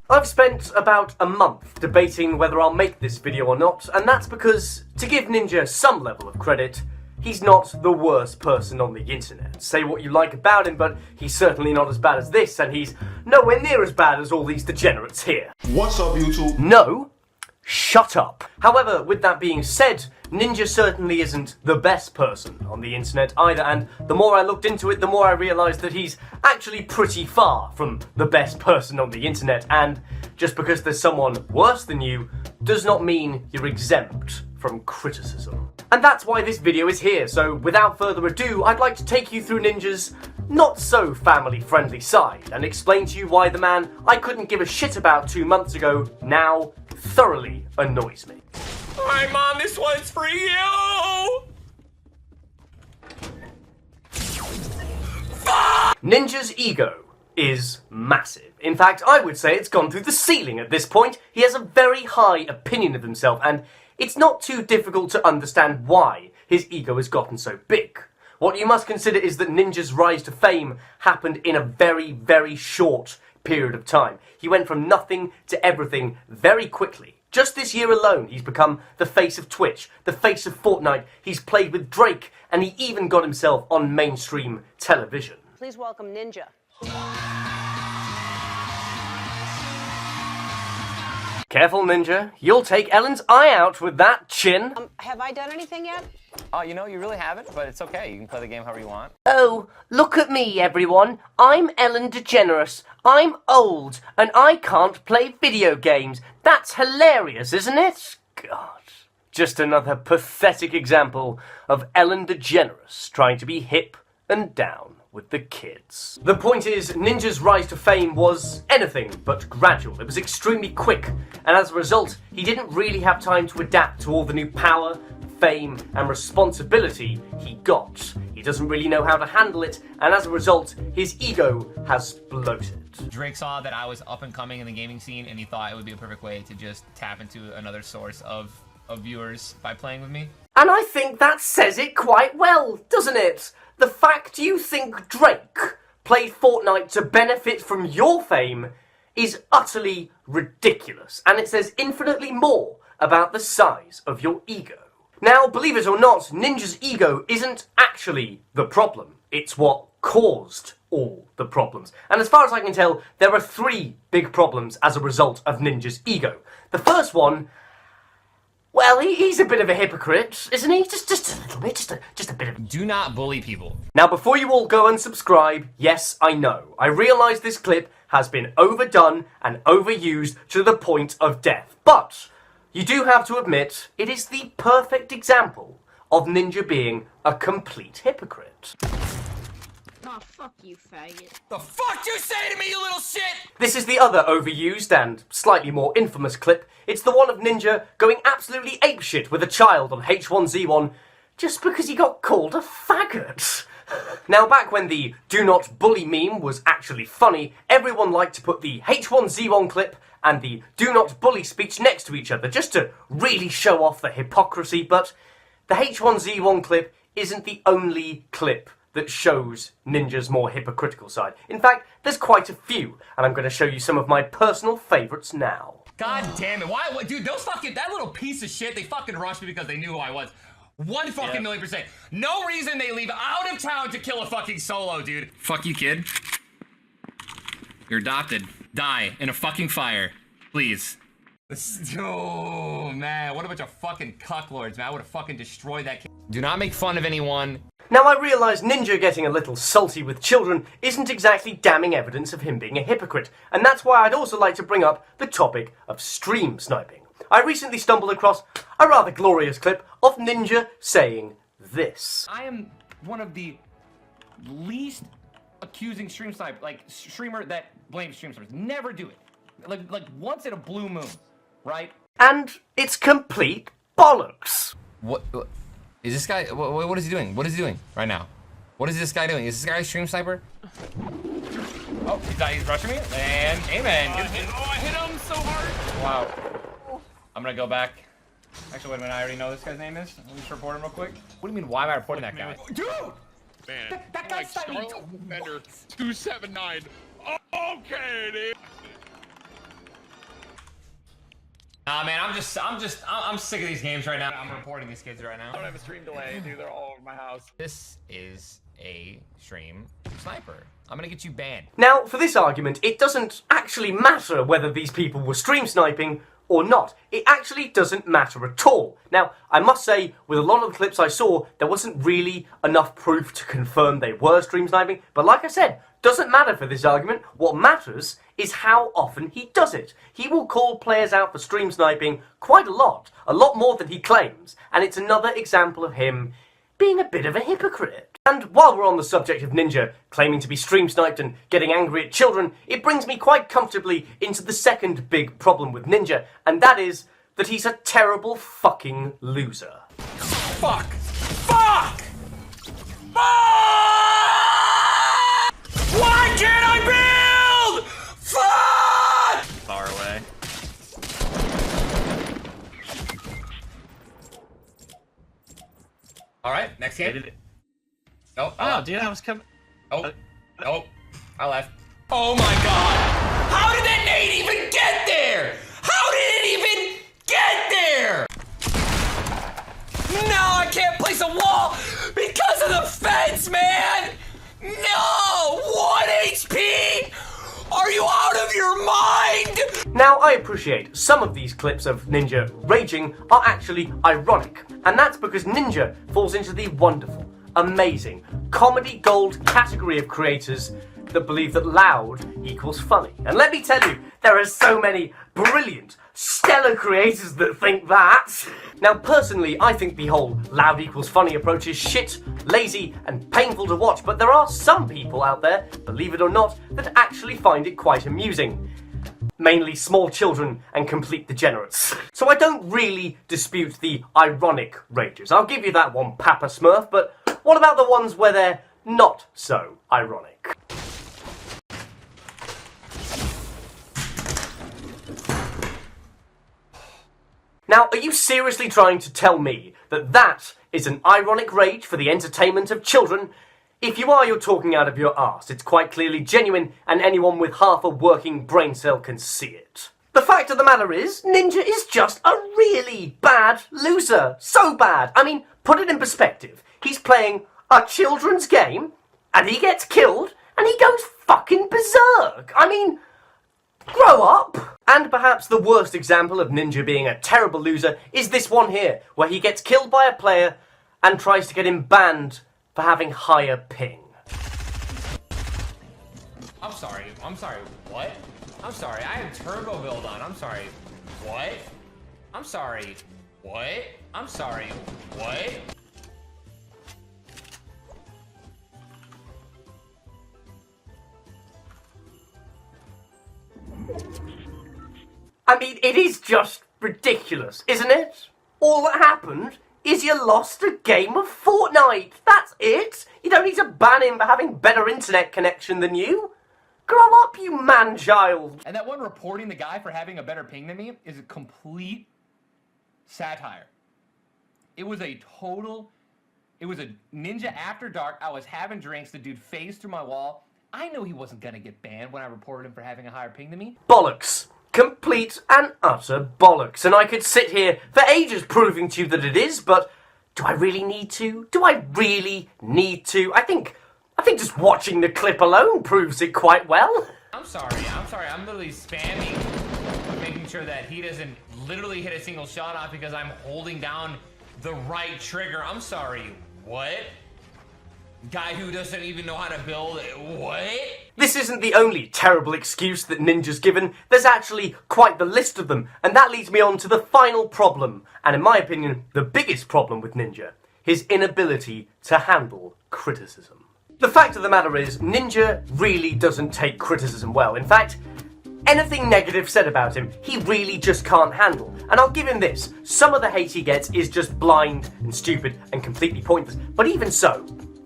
I've spent about a month debating whether I'll make this video or not, and that's because, to give Ninja some level of credit, he's not the worst person on the internet. Say what you like about him, but he's certainly not as bad as this, and he's nowhere near as bad as all these degenerates here. What's up, YouTube? No, shut up. However, with that being said, Ninja certainly isn't the best person on the internet either, and the more I looked into it, the more I realised that he's actually pretty far from the best person on the internet, and just because there's someone worse than you does not mean you're exempt from criticism. And that's why this video is here, so without further ado, I'd like to take you through Ninja's not so family friendly side and explain to you why the man I couldn't give a shit about 2 months ago now thoroughly annoys me. Hi Mom, this one's for you! Ninja's ego is massive. In fact, I would say it's gone through the ceiling at this point. He has a very high opinion of himself, and it's not too difficult to understand why his ego has gotten so big. What you must consider is that Ninja's rise to fame happened in a very, very short period of time. He went from nothing to everything very quickly. Just this year alone, he's become the face of Twitch, the face of Fortnite, he's played with Drake, and he even got himself on mainstream television. Please welcome Ninja. Careful, Ninja. You'll take Ellen's eye out with that chin. Have I done anything yet? Oh, you know, you really haven't, but it's okay. You can play the game however you want. Oh, look at me, everyone. I'm Ellen DeGeneres. I'm old, and I can't play video games. That's hilarious, isn't it? God. Just another pathetic example of Ellen DeGeneres trying to be hip and down with the kids. The point is, Ninja's rise to fame was anything but gradual. It was extremely quick, and as a result, he didn't really have time to adapt to all the new power, fame, and responsibility he got. He doesn't really know how to handle it, and as a result, his ego has bloated. Drake saw that I was up and coming in the gaming scene, and he thought it would be a perfect way to just tap into another source of viewers by playing with me. And I think that says it quite well, doesn't it? The fact you think Drake played Fortnite to benefit from your fame is utterly ridiculous, and it says infinitely more about the size of your ego. Now, believe it or not, Ninja's ego isn't actually the problem. It's what caused all the problems. And as far as I can tell, there are 3 big problems as a result of Ninja's ego. The first one, well, he's a bit of a hypocrite, isn't he? Just a little bit, just a bit of... Do not bully people. Now, before you all go and subscribe, yes, I know. I realise this clip has been overdone and overused to the point of death. But you do have to admit, it is the perfect example of Ninja being a complete hypocrite. Oh, fuck you, faggot. The fuck you say to me, you little shit? This is the other overused and slightly more infamous clip. It's the one of Ninja going absolutely apeshit with a child on H1Z1 just because he got called a faggot. Now, back when the do not bully meme was actually funny, everyone liked to put the H1Z1 clip and the do not bully speech next to each other just to really show off the hypocrisy, but the H1Z1 clip isn't the only clip that shows Ninja's more hypocritical side. In fact, there's quite a few, and I'm going to show you some of my personal favourites now. God damn it. Why, dude, those fucking, that little piece of shit, they fucking rushed me because they knew who I was. 1 fucking million%. No reason they leave out of town to kill a fucking solo, dude. Fuck you, kid. You're adopted. Die in a fucking fire. Please. Oh, man. What a bunch of fucking cucklords, man. I would have fucking destroyed that kid. Do not make fun of anyone. Now, I realise Ninja getting a little salty with children isn't exactly damning evidence of him being a hypocrite, and that's why I'd also like to bring up the topic of stream sniping. I recently stumbled across a rather glorious clip of Ninja saying this. I am one of the least accusing streamer that blames stream snipers. Never do it. Like once in a blue moon, right? And it's complete bollocks. What is this guy? What is he doing? What is he doing right now? What is this guy doing? Is this guy a stream sniper? Oh, he's rushing me. And amen. I hit him so hard. Wow. I'm gonna go back. Actually, wait a minute. I already know this guy's name is. Let me just report him real quick. What do you mean? Why am I reporting that guy? Dude! Man, That guy's Charlotte Bender 279. Okay, dude. Nah, man, I'm sick of these games right now. I'm reporting these kids right now. I don't have a stream delay, dude. They're all over my house. This is a stream sniper. I'm gonna get you banned. Now, for this argument, it doesn't actually matter whether these people were stream sniping or not. It actually doesn't matter at all. Now, I must say, with a lot of the clips I saw, there wasn't really enough proof to confirm they were stream sniping, but like I said, doesn't matter for this argument. What matters is how often he does it. He will call players out for stream sniping quite a lot more than he claims, and it's another example of him being a bit of a hypocrite. And while we're on the subject of Ninja claiming to be stream sniped and getting angry at children, it brings me quite comfortably into the second big problem with Ninja, and that is that he's a terrible fucking loser. Fuck! Fuck! Fuck! Why can't I build? Fuck! Far away. All right, next game. Oh, Oh, dude, I was coming. Oh, I left. Oh my god! How did that nade even get there? How did it even get there? No, I can't place a wall because of the fence, man! No! 1 HP? Are you out of your mind? Now, I appreciate some of these clips of Ninja raging are actually ironic, and that's because Ninja falls into the wonderful, amazing, comedy gold category of creators that believe that loud equals funny. And let me tell you, there are so many brilliant, stellar creators that think that. Now, personally, I think the whole loud equals funny approach is shit, lazy, and painful to watch, but there are some people out there, believe it or not, that actually find it quite amusing. Mainly small children and complete degenerates. So I don't really dispute the ironic rages. I'll give you that one, Papa Smurf, but what about the ones where they're not so ironic? Now, are you seriously trying to tell me that that is an ironic rage for the entertainment of children? If you are, you're talking out of your arse. It's quite clearly genuine, and anyone with half a working brain cell can see it. The fact of the matter is, Ninja is just a really bad loser. So bad. I mean, put it in perspective. He's playing a children's game, and he gets killed, and he goes fucking berserk. I mean, grow up. And perhaps the worst example of Ninja being a terrible loser is this one here, where he gets killed by a player and tries to get him banned for having higher ping. I'm sorry, what? I'm sorry, I have turbo build on. I'm sorry, what? I'm sorry, what? I'm sorry, what? I mean, it is just ridiculous, isn't it? All that happened is you lost a game of Fortnite. That's it. You don't need to ban him for having better internet connection than you. Grow up, you man-child. And that one reporting the guy for having a better ping than me is a complete satire. It was a Ninja after dark. I was having drinks. The dude phased through my wall. I knew he wasn't gonna get banned when I reported him for having a higher ping than me. Bollocks. Complete and utter bollocks. And I could sit here for ages proving to you that it is, but do I really need to? Do I really need to? I think just watching the clip alone proves it quite well. I'm sorry. I'm literally spamming, making sure that he doesn't literally hit a single shot off because I'm holding down the right trigger. I'm sorry, what? Guy who doesn't even know how to build it, what? This isn't the only terrible excuse that Ninja's given. There's actually quite the list of them, and that leads me on to the final problem, and in my opinion, the biggest problem with Ninja, his inability to handle criticism. The fact of the matter is, Ninja really doesn't take criticism well. In fact, anything negative said about him, he really just can't handle. And I'll give him this, some of the hate he gets is just blind and stupid and completely pointless, but even so,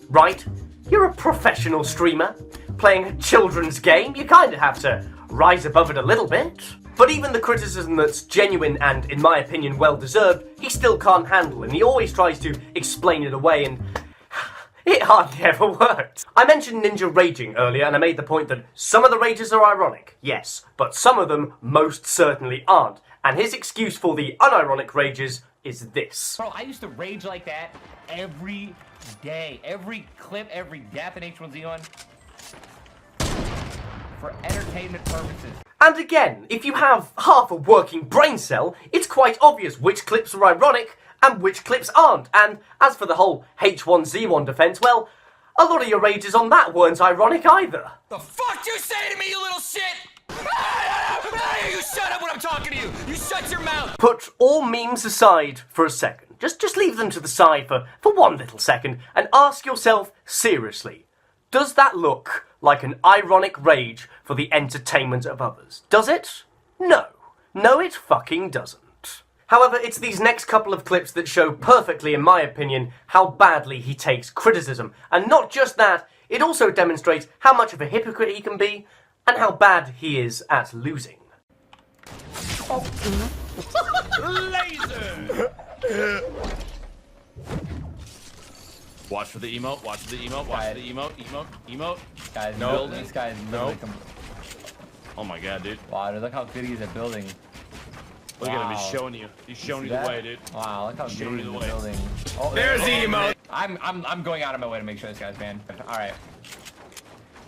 right? You're a professional streamer, playing a children's game, you kind of have to rise above it a little bit. But even the criticism that's genuine and, in my opinion, well-deserved, he still can't handle, and he always tries to explain it away, and it hardly ever worked. I mentioned Ninja raging earlier, and I made the point that some of the rages are ironic, yes, but some of them most certainly aren't. And his excuse for the unironic rages is this. Bro, I used to rage like that every day. Every clip, every death in H1Z1 for entertainment purposes. And again, if you have half a working brain cell, it's quite obvious which clips are ironic and which clips aren't. And as for the whole H1Z1 defense, well, a lot of your rages on that weren't ironic either. The fuck you say to me, you little shit? You shut up when I'm talking to you. You shut your mouth. Put all memes aside for a second. Just leave them to the side for one little second and ask yourself seriously, does that look like an ironic rage for the entertainment of others? Does it? No. No, it fucking doesn't. However, it's these next couple of clips that show perfectly, in my opinion, how badly he takes criticism. And not just that, it also demonstrates how much of a hypocrite he can be and how bad he is at losing. Laser! Watch for the emote, watch for the emote, watch for the emote. Guys, No. these guys No. literally Oh my god, dude. wow, dude, look how good he is at building. Look at him, he's Wow. showing you. He's showing you See the that? way, dude. Wow, look how good Show he me is the at way. building. Oh, There's the emote. I'm going out of my way to make sure this guy's banned. Alright.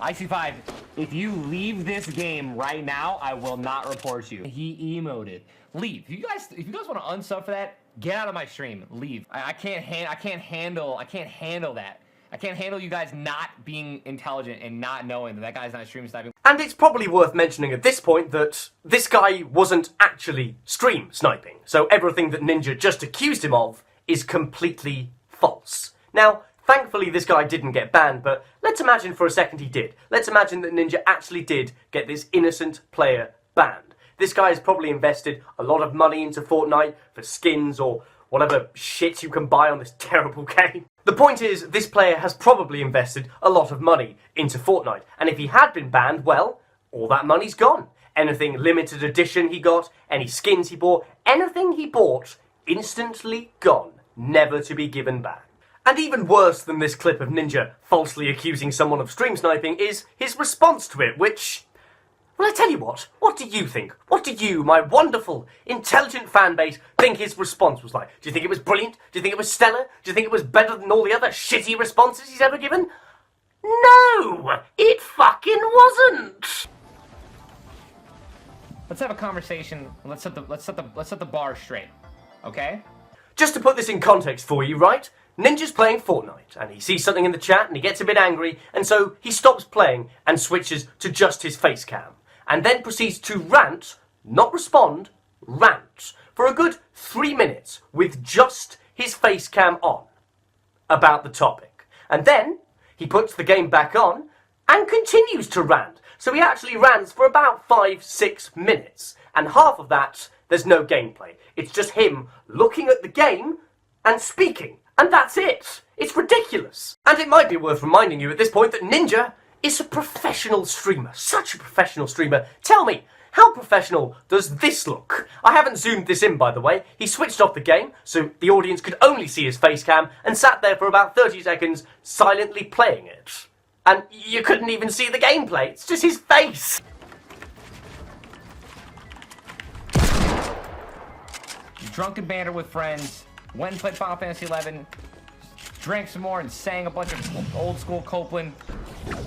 IC5, if you leave this game right now, I will not report you. He emoted. Leave. If you guys want to unsub for that, get out of my stream. Leave. I can't handle that. I can't handle you guys not being intelligent and not knowing that guy's not stream sniping. And it's probably worth mentioning at this point that this guy wasn't actually stream sniping, so everything that Ninja just accused him of is completely false. Now, thankfully this guy didn't get banned, but let's imagine for a second he did. Let's imagine that Ninja actually did get this innocent player banned. This guy has probably invested a lot of money into Fortnite for skins or whatever shit you can buy on this terrible game. The point is, this player has probably invested a lot of money into Fortnite, and if he had been banned, well, all that money's gone. Anything limited edition he got, any skins he bought, anything he bought, instantly gone, never to be given back. And even worse than this clip of Ninja falsely accusing someone of stream sniping is his response to it, which... well, I tell you what do you think? What do you, my wonderful, intelligent fan base, think his response was like? Do you think it was brilliant? Do you think it was stellar? Do you think it was better than all the other shitty responses he's ever given? No! It fucking wasn't! Let's have a conversation. Let's set the bar straight. Okay? Just to put this in context for you, right? Ninja's playing Fortnite, and he sees something in the chat, and he gets a bit angry, and so he stops playing and switches to just his face cam. And then proceeds to rant, not respond, rant, for a good 3 minutes with just his face cam on about the topic. And then he puts the game back on and continues to rant. So he actually rants for about 5-6 minutes. And half of that, there's no gameplay. It's just him looking at the game and speaking. And that's it. It's ridiculous. And it might be worth reminding you at this point that Ninja is a professional streamer. Such a professional streamer. Tell me, how professional does this look? I haven't zoomed this in, by the way. He switched off the game, so the audience could only see his face cam, and sat there for about 30 seconds silently playing it. And you couldn't even see the gameplay. It's just his face. Drunken banter with friends. Went and played Final Fantasy 11. Drank some more and sang a bunch of old school Copeland.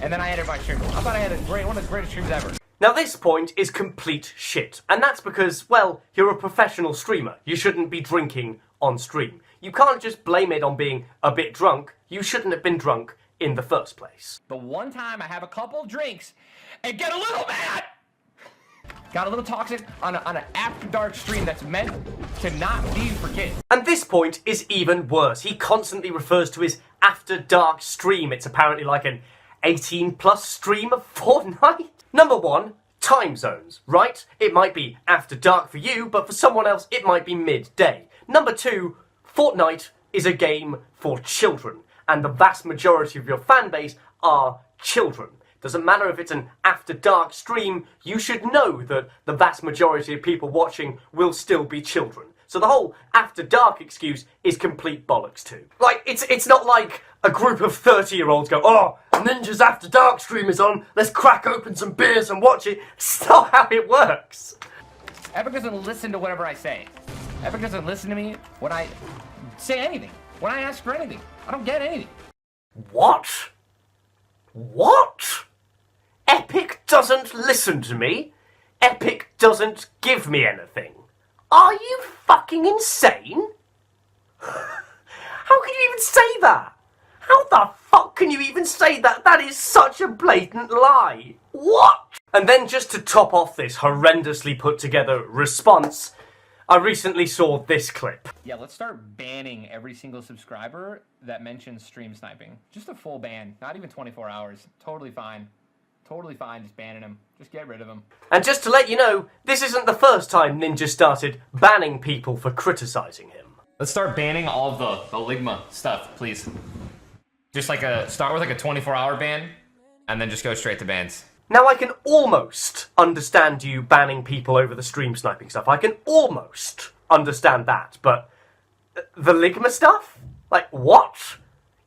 And then I ended my stream. I thought I had one of the greatest streams ever. Now this point is complete shit, and that's because, well, you're a professional streamer. You shouldn't be drinking on stream. You can't just blame it on being a bit drunk. You shouldn't have been drunk in the first place. The one time I have a couple of drinks and get a little mad, got a little toxic on an after dark stream that's meant to not be for kids. And this point is even worse. He constantly refers to his after dark stream. It's apparently like an 18+ stream of Fortnite. Number one, time zones, right? It might be after dark for you, but for someone else it might be midday. Number two, Fortnite is a game for children, and the vast majority of your fan base are children. Doesn't matter if it's an after dark stream, you should know that the vast majority of people watching will still be children. So the whole after dark excuse is complete bollocks too. Like, it's not like a group of 30-year-olds go, oh, Ninja's after dark stream is on, let's crack open some beers and watch it. It's not how it works. Epic doesn't listen to whatever I say. Epic doesn't listen to me when I say anything. When I ask for anything. I don't get anything. What? What? Epic doesn't listen to me? Epic doesn't give me anything? Are you fucking insane? How can you even say that? How the fuck can you even say that? That is such a blatant lie. What? And then just to top off this horrendously put together response, I recently saw this clip. Yeah, let's start banning every single subscriber that mentions stream sniping. Just a full ban, not even 24 hours. Totally fine. Totally fine just banning them. Just get rid of them. And just to let you know, this isn't the first time Ninja started banning people for criticising him. Let's start banning all of the Ligma stuff, please. Just like start with like a 24-hour ban, and then just go straight to bans. Now I can almost understand you banning people over the stream sniping stuff. I can almost understand that, but the Ligma stuff? Like, what?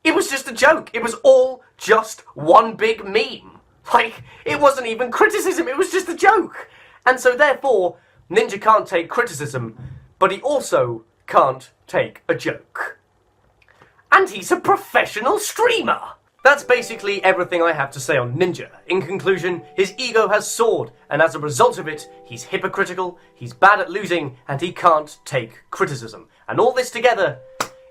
It was just a joke. It was all just one big meme. Like, it wasn't even criticism, it was just a joke. And so therefore, Ninja can't take criticism, but he also can't take a joke. And he's a professional streamer! That's basically everything I have to say on Ninja. In conclusion, his ego has soared, and as a result of it, he's hypocritical, he's bad at losing, and he can't take criticism. And all this together,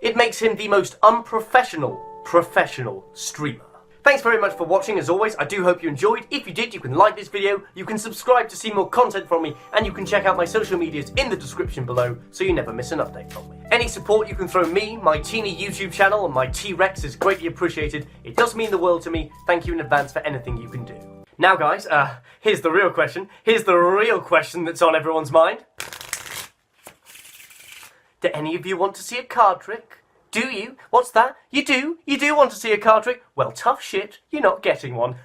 it makes him the most unprofessional professional streamer. Thanks very much for watching. As always, I do hope you enjoyed. If you did, you can like this video, you can subscribe to see more content from me, and you can check out my social medias in the description below so you never miss an update from me. Any support you can throw me, my teeny YouTube channel, and my T-Rex is greatly appreciated. It does mean the world to me. Thank you in advance for anything you can do. Now guys, here's the real question. Here's the real question that's on everyone's mind. Do any of you want to see a card trick? Do you? What's that? You do? You do want to see a card trick? Well, tough shit, you're not getting one.